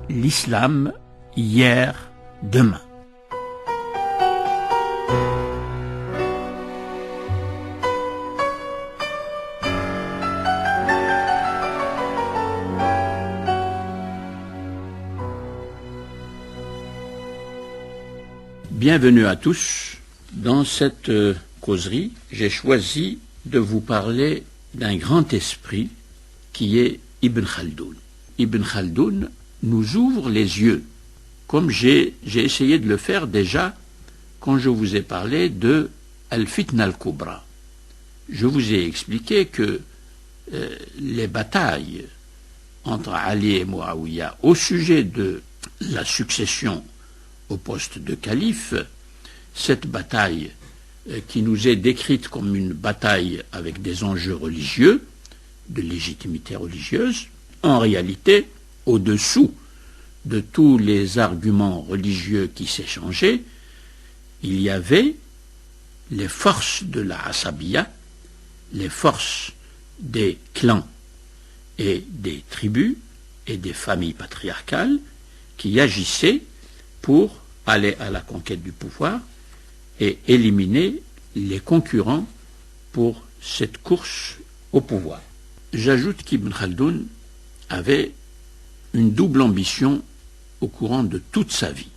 l'islam hier, demain. Bienvenue à tous. Dans cette causerie, j'ai choisi de vous parler d'un grand esprit qui est Ibn Khaldoun. Ibn Khaldoun nous ouvre les yeux, comme j'ai essayé de le faire déjà quand je vous ai parlé de Al-Fitna al-Kubra. Je vous ai expliqué que les batailles entre Ali et Muawiyah au sujet de la succession au poste de calife, cette bataille qui nous est décrite comme une bataille avec des enjeux religieux, de légitimité religieuse, en réalité, au-dessous de tous les arguments religieux qui s'échangeaient, il y avait les forces de la Asabiyya, les forces des clans et des tribus et des familles patriarcales qui agissaient pour aller à la conquête du pouvoir et éliminer les concurrents pour cette course au pouvoir. J'ajoute qu'Ibn Khaldoun avait une double ambition au courant de toute sa vie.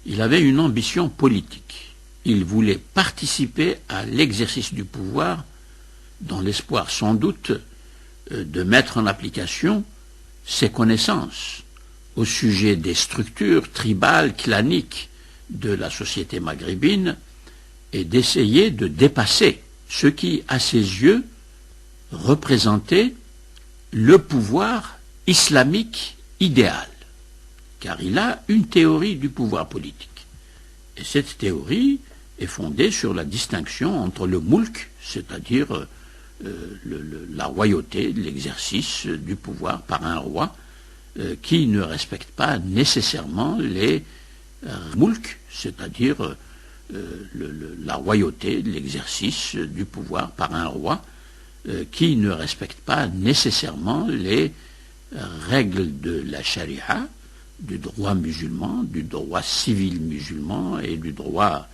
Il avait une ambition politique. Il voulait participer à l'exercice du pouvoir dans l'espoir sans doute de mettre en application ses connaissances au sujet des structures tribales, claniques de la société maghrébine et d'essayer de dépasser ce qui, à ses yeux, représentait le pouvoir islamique idéal. Car il a une théorie du pouvoir politique. Et cette théorie est fondée sur la distinction entre le mulk, c'est-à-dire la royauté, l'exercice du pouvoir par un roi, qui ne respecte pas nécessairement les mulk, c'est-à-dire la royauté, l'exercice du pouvoir par un roi, qui ne respecte pas nécessairement les règles de la charia, du droit musulman, du droit civil musulman et du droit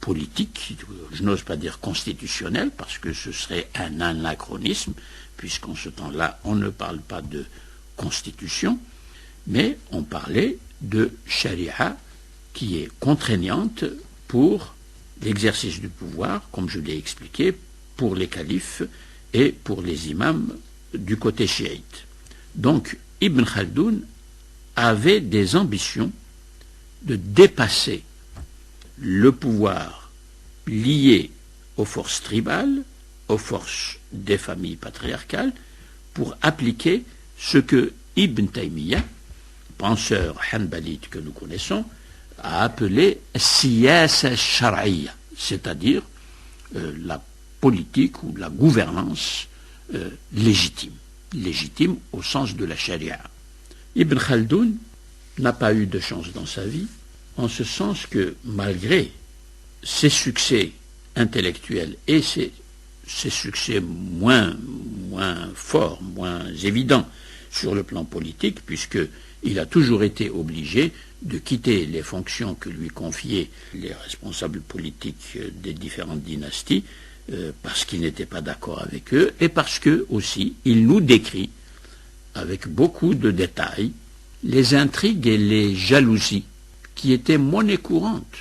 politique, je n'ose pas dire constitutionnel, parce que ce serait un anachronisme, puisqu'en ce temps-là, on ne parle pas de constitution, mais on parlait de charia qui est contraignante pour l'exercice du pouvoir, comme je l'ai expliqué, pour les califes et pour les imams du côté chiite. Donc, Ibn Khaldoun avait des ambitions de dépasser le pouvoir lié aux forces tribales, aux forces des familles patriarcales, pour appliquer ce que Ibn Taymiyyah, penseur hanbalite que nous connaissons, a appelé siyasa shar'iyya, c'est-à-dire la politique ou la gouvernance légitime au sens de la charia. Ibn Khaldoun n'a pas eu de chance dans sa vie, en ce sens que malgré ses succès intellectuels et ses succès moins forts, moins évidents sur le plan politique, puisqu'il a toujours été obligé de quitter les fonctions que lui confiaient les responsables politiques des différentes dynasties, parce qu'il n'était pas d'accord avec eux, et parce que aussi il nous décrit avec beaucoup de détails les intrigues et les jalousies qui étaient monnaie courante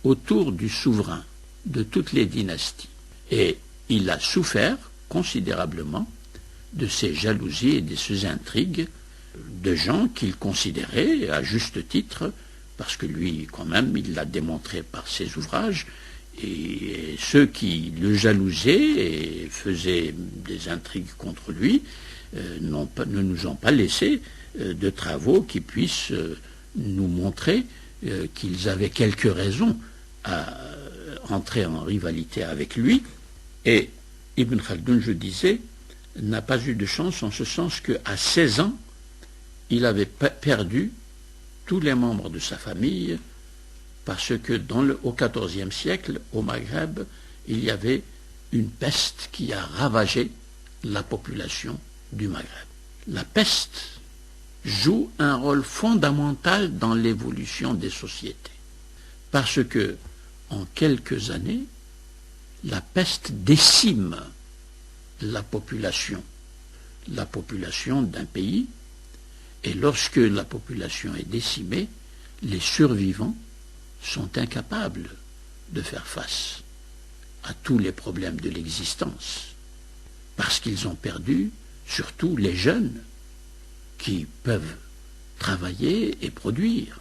autour du souverain de toutes les dynasties. Et il a souffert considérablement de ces jalousies et de ces intrigues de gens qu'il considérait, à juste titre, parce que lui, quand même, il l'a démontré par ses ouvrages, et ceux qui le jalousaient et faisaient des intrigues contre lui ne nous ont pas laissé de travaux qui puissent nous montrer qu'ils avaient quelques raisons à entrer en rivalité avec lui. Et Ibn Khaldoun, je disais, n'a pas eu de chance en ce sens qu'à 16 ans, il avait perdu tous les membres de sa famille parce que au XIVe siècle, au Maghreb, il y avait une peste qui a ravagé la population du Maghreb. La peste joue un rôle fondamental dans l'évolution des sociétés. Parce que, en quelques années, la peste décime la population d'un pays, et lorsque la population est décimée, les survivants sont incapables de faire face à tous les problèmes de l'existence, parce qu'ils ont perdu, surtout les jeunes, qui peuvent travailler et produire.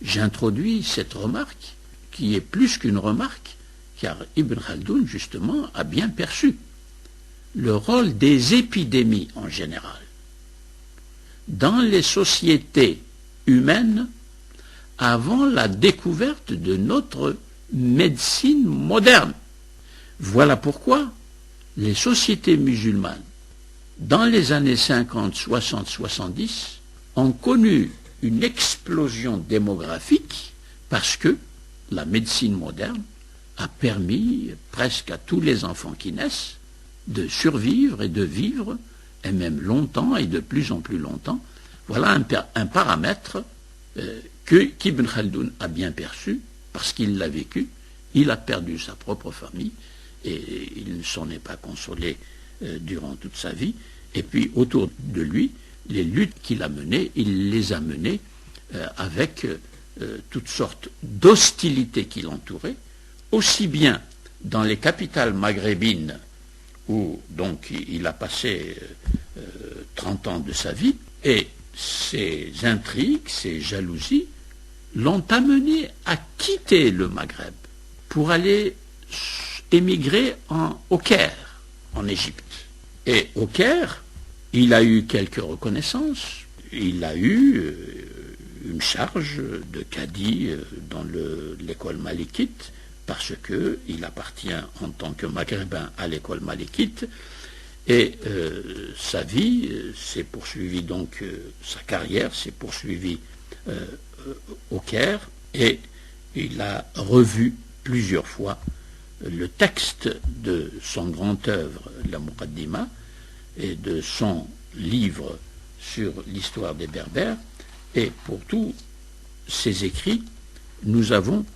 J'introduis cette remarque, qui est plus qu'une remarque, car Ibn Khaldoun, justement, a bien perçu le rôle des épidémies en général. Dans les sociétés humaines, avant la découverte de notre médecine moderne. Voilà pourquoi les sociétés musulmanes, dans les années 50, 60, 70, ont connu une explosion démographique parce que la médecine moderne a permis presque à tous les enfants qui naissent de survivre et de vivre, et même longtemps et de plus en plus longtemps. Voilà un paramètre qu'Ibn Khaldoun a bien perçu, parce qu'il l'a vécu. Il a perdu sa propre famille, et il ne s'en est pas consolé durant toute sa vie. Et puis, autour de lui, les luttes qu'il a menées, il les a menées avec toutes sortes d'hostilités qui l'entouraient, aussi bien dans les capitales maghrébines, où donc il a passé 30 ans de sa vie, et ces intrigues, ces jalousies, l'ont amené à quitter le Maghreb pour aller émigrer au Caire, en Égypte. Et au Caire, il a eu quelques reconnaissances. Il a eu une charge de cadi dans l'école malikite, parce qu'il appartient en tant que maghrébin à l'école malikite. Et sa vie s'est poursuivie, donc sa carrière s'est poursuivie au Caire, et il a revu plusieurs fois le texte de son grande œuvre, la Muqaddima, et de son livre sur l'histoire des Berbères. Et pour tous ces écrits, nous avons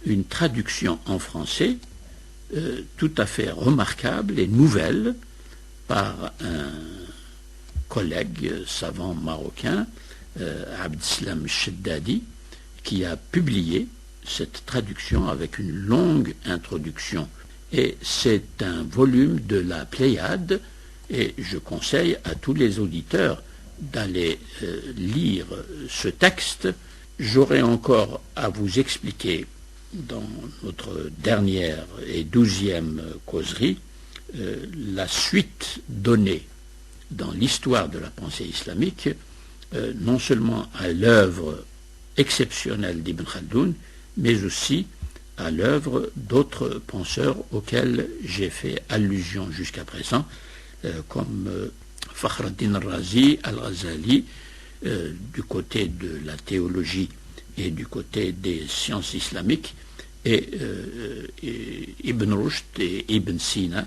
une traduction en français tout à fait remarquable et nouvelle par un collègue savant marocain, Abdeslam Cheddadi, qui a publié cette traduction avec une longue introduction. Et c'est un volume de la Pléiade, et je conseille à tous les auditeurs d'aller lire ce texte. J'aurai encore à vous expliquer dans notre dernière et 12e causerie la suite donnée dans l'histoire de la pensée islamique, non seulement à l'œuvre exceptionnelle d'Ibn Khaldoun, mais aussi à l'œuvre d'autres penseurs auxquels j'ai fait allusion jusqu'à présent, comme Fakhr ad-Din al-Razi, al-Ghazali, du côté de la théologie et du côté des sciences islamiques, et Ibn Rushd et Ibn Sina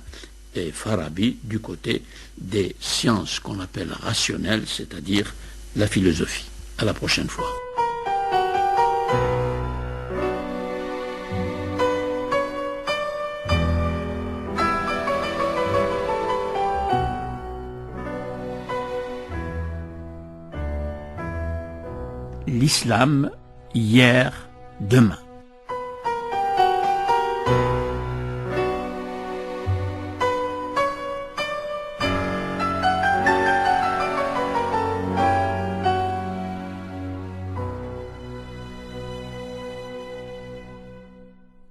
et Farabi du côté des sciences qu'on appelle rationnelles, c'est-à-dire la philosophie. À la prochaine fois. L'islam, hier, demain.